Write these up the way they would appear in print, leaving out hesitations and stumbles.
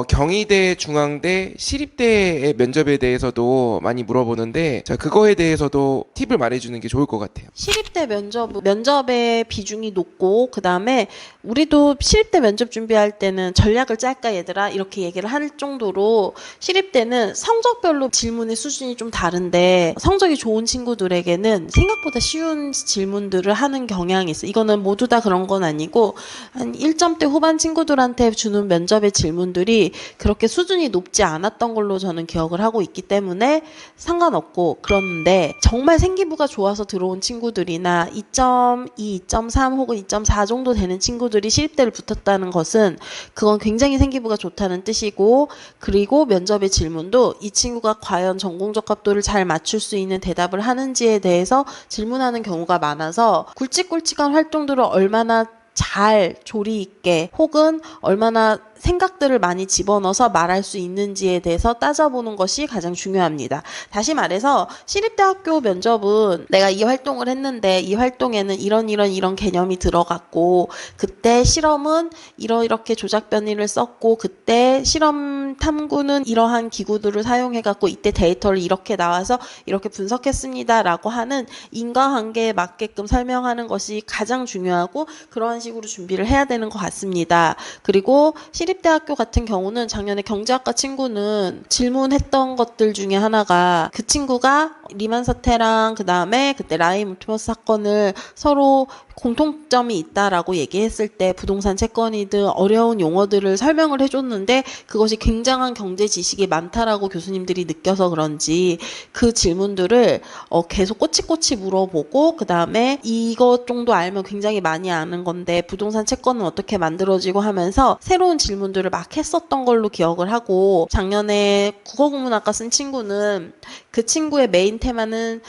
경희대, 중앙대, 시립대의 면접에 대해서도 많이 물어보는데, 자, 그거에 대해서도 팁을 말해주는 게 좋을 것 같아요. 시립대 면접의 비중이 높고, 그 다음에 우리도 시립대 면접 준비할 때는 전략을 짤까 얘들아 이렇게 얘기를 할 정도로 시립대는 성적별로 질문의 수준이 좀 다른데 성적이 좋은 친구들에게는 생각보다 쉬운 질문들을 하는 경향이 있어. 이거는 모두 다 그런 건 아니고 한 1점대 후반 친구들한테 주는 면접의 질문들이 그렇게 수준이 높지 않았던 걸로 저는 기억을 하고 있기 때문에 상관없고, 그런데 정말 생기부가 좋아서 들어온 친구들이나 2.2, 2.3 혹은 2.4 정도 되는 친구들이 시립대를 붙었다는 것은 그건 굉장히 생기부가 좋다는 뜻이고, 그리고 면접의 질문도 이 친구가 과연 전공적 합도를 잘 맞출 수 있는 대답을 하는지에 대해서 질문하는 경우가 많아서 굵직굵직한 활동들을 얼마나 잘 조리 있게 혹은 얼마나 생각들을 많이 집어넣어서 말할 수 있는지에 대해서 따져보는 것이 가장 중요합니다. 다시 말해서 시립대학교 면접은 내가 이 활동을 했는데 이 활동에는 이런 개념이 들어갔고, 그때 실험은 이렇게 조작 변이를 썼고, 그때 실험 탐구는 이러한 기구들을 사용해갖고 이때 데이터를 이렇게 나와서 이렇게 분석했습니다 라고 하는 인과관계에 맞게끔 설명하는 것이 가장 중요하고, 그러한 식으로 준비를 해야 되는 것 같습니다. 그리고 시립대학교 같은 경우는 작년에 경제학과 친구는 질문했던 것들 중에 하나가, 그 친구가 리만 사태랑 그 다음에 그때 라임 옵티머스 사건을 서로 공통점이 있다라고 얘기했을 때 부동산 채권이든 어려운 용어들을 설명을 해줬는데 그것이 굉장한 경제 지식이 많다라고 교수님들이 느껴서 그런지 그 질문들을 계속 꼬치꼬치 물어보고, 그 다음에 이것 정도 알면 굉장히 많이 아는 건데 부동산 채권은 어떻게 만들어지고 하면서 새로운 질문들을 막 했었던 걸로 기억을 하고, 작년에 국어국문학과 쓴 친구는 그 친구의 메인 테마는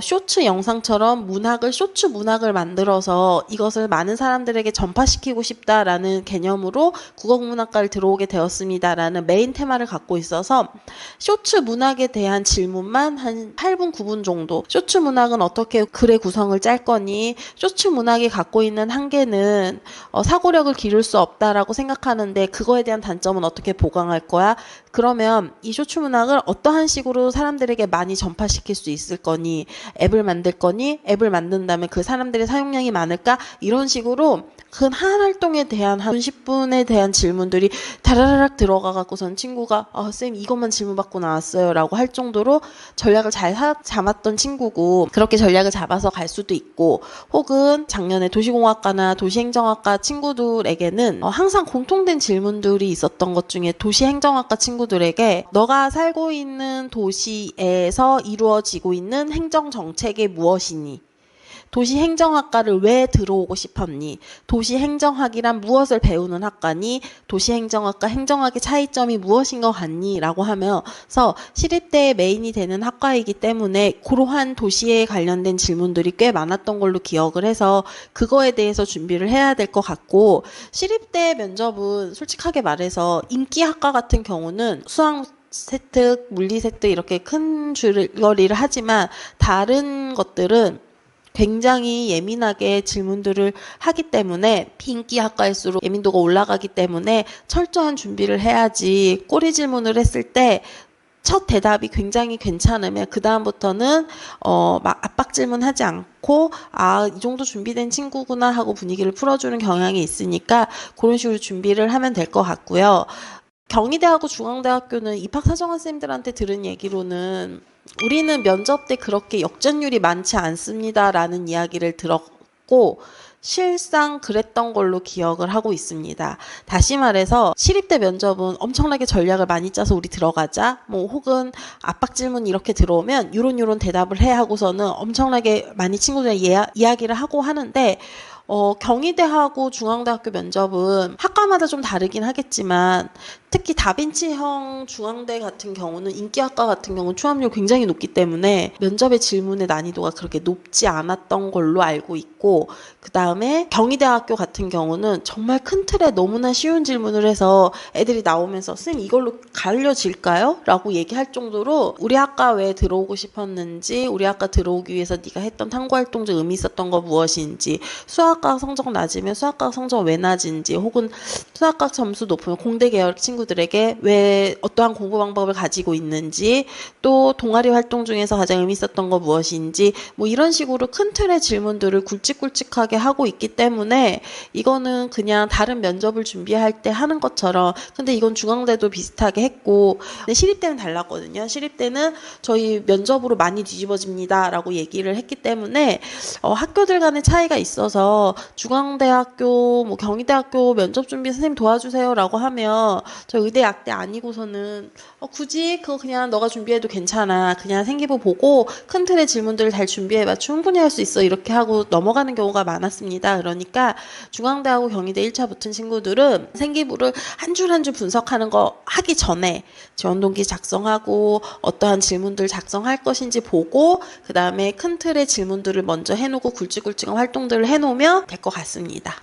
쇼츠 영상처럼 쇼츠 문학을 만들어서 이것을 많은 사람들에게 전파시키고 싶다라는 개념으로 국어국문학과를 들어오게 되었습니다라는 메인 테마를 갖고 있어서 쇼츠 문학에 대한 질문만 한 8분, 9분 정도, 쇼츠 문학은 어떻게 글의 구성을 짤 거니, 쇼츠 문학이 갖고 있는 한계는 사고력을 기를 수 없다라고 생각하는데 그거에 대한 단점은 어떻게 보강할 거야? 그러면 이 쇼츠 문학을 어떠한 식으로 사람들에게 많이 전파시킬 수 있을 거니, 앱을 만들 거니, 앱을 만든다면 그 사람들의 사용량이 많을까? 이런 식으로 그 한 활동에 대한 한 10분에 대한 질문들이 다라라락 들어가 갖고선 친구가 쌤 이것만 질문받고 나왔어요 라고 할 정도로 전략을 잘 잡았던 친구고, 그렇게 전략을 잡아서 갈 수도 있고, 혹은 작년에 도시공학과나 도시행정학과 친구들에게는 항상 공통된 질문들이 있었던 것 중에, 도시행정학과 친구들에게 너가 살고 있는 도시에서 이루어지고 있는 행정정책이 무엇이니? 도시행정학과를 왜 들어오고 싶었니? 도시행정학이란 무엇을 배우는 학과니? 도시행정학과 행정학의 차이점이 무엇인 것 같니? 라고 하면서 시립대의 메인이 되는 학과이기 때문에 그러한 도시에 관련된 질문들이 꽤 많았던 걸로 기억을 해서 그거에 대해서 준비를 해야 될 것 같고, 시립대 면접은 솔직하게 말해서 인기 학과 같은 경우는 수학 세특, 물리 세특 이렇게 큰 줄거리를 하지만 다른 것들은 굉장히 예민하게 질문들을 하기 때문에 비인기 학과일수록 예민도가 올라가기 때문에 철저한 준비를 해야지, 꼬리 질문을 했을 때 첫 대답이 굉장히 괜찮으면 그 다음부터는 막 압박 질문하지 않고 이 정도 준비된 친구구나 하고 분위기를 풀어주는 경향이 있으니까 그런 식으로 준비를 하면 될 것 같고요. 경희대하고 중앙대학교는 입학사정관쌤들한테 들은 얘기로는 우리는 면접 때 그렇게 역전율이 많지 않습니다라는 이야기를 들었고, 실상 그랬던 걸로 기억을 하고 있습니다. 다시 말해서 시립대 면접은 엄청나게 전략을 많이 짜서 우리 들어가자, 혹은 압박 질문 이렇게 들어오면 요런 대답을 해 하고서는 엄청나게 많이 친구들이 이야기를 하고 하는데, 경희대하고 중앙대학교 면접은 학과마다 좀 다르긴 하겠지만 특히 다빈치형 중앙대 같은 경우는, 인기학과 같은 경우는 취업률 굉장히 높기 때문에 면접의 질문의 난이도가 그렇게 높지 않았던 걸로 알고 있고, 그 다음에 경희대학교 같은 경우는 정말 큰 틀에 너무나 쉬운 질문을 해서 애들이 나오면서 쌤 이걸로 가려질까요? 라고 얘기할 정도로 우리 학과 왜 들어오고 싶었는지, 우리 학과 들어오기 위해서 네가 했던 탐구활동 중 의미 있었던 거 무엇인지, 수학과 성적 낮으면 수학과 성적 왜 낮은지, 혹은 수학과 점수 높으면 공대 계열 친구 친구들에게 왜 어떠한 공부 방법을 가지고 있는지, 또 동아리 활동 중에서 가장 의미 있었던 거 무엇인지, 뭐 이런 식으로 큰 틀의 질문들을 굵직굵직하게 하고 있기 때문에 이거는 그냥 다른 면접을 준비할 때 하는 것처럼, 근데 이건 중앙대도 비슷하게 했고, 근데 시립대는 달랐거든요. 시립대는 저희 면접으로 많이 뒤집어집니다 라고 얘기를 했기 때문에 학교들 간의 차이가 있어서 중앙대학교, 뭐 경희대학교 면접 준비 선생님 도와주세요 라고 하면 저 의대 약대 아니고서는 굳이 그거 그냥 너가 준비해도 괜찮아, 그냥 생기부 보고 큰 틀의 질문들을 잘 준비해봐, 충분히 할 수 있어, 이렇게 하고 넘어가는 경우가 많았습니다. 그러니까 중앙대하고 경희대 1차 붙은 친구들은 생기부를 한 줄 한 줄 분석하는 거 하기 전에 지원 동기 작성하고 어떠한 질문들 작성할 것인지 보고 그 다음에 큰 틀의 질문들을 먼저 해놓고 굵직굵직한 활동들을 해놓으면 될 것 같습니다.